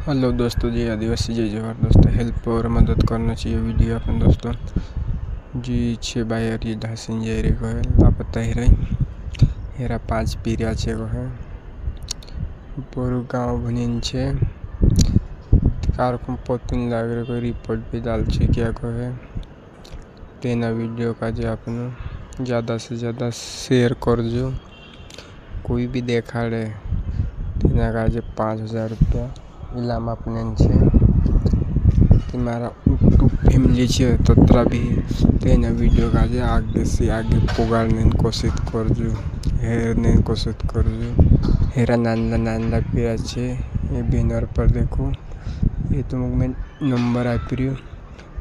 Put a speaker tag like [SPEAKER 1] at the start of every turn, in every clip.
[SPEAKER 1] Hello दोस्तों, जय आदिवासी जय जवाहर। दोस्तों हेल्प और मदद करना चाहिए वीडियो अपन दोस्तों जी 6 बायर ये ढासिन जाए रे कहे लापता ही रही हेरा 5 पीरिया छे कहे पूरा गाँव बनिन छे कार को पतन लाग रहे कोई रिपोर्ट भी डाल छे क्या कहे तेना वीडियो का जो अपन ज़्यादा से ज़्यादा शेयर कर जो कोई भी देखा रे तेना का जो 5,000 रुपया इलाम अपने तुम्हारा यूट्यूब फैमिली छे तोतरा भी तेना वीडियो का जे आगे से आगे पुगाड़ने कोशिश करजो हेरने कोशिश करजो हेरा नानला पेरा छे ये बैनर पर देखो ये तो में नंबर आप रियो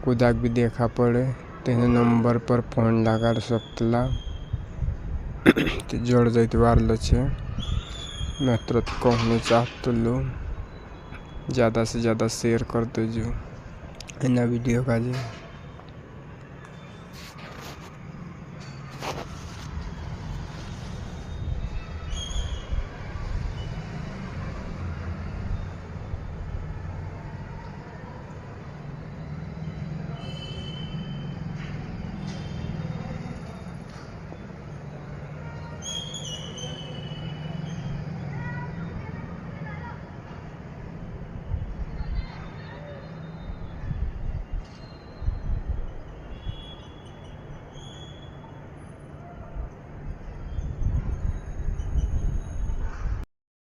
[SPEAKER 1] खुदा भी देखा पड़े तेने नंबर पर फोन लगा सकला जड़ जाते वार छे मैं तुरंत कहना चाहता लो ज़्यादा से ज़्यादा शेयर कर दो जो इन वीडियो का जी।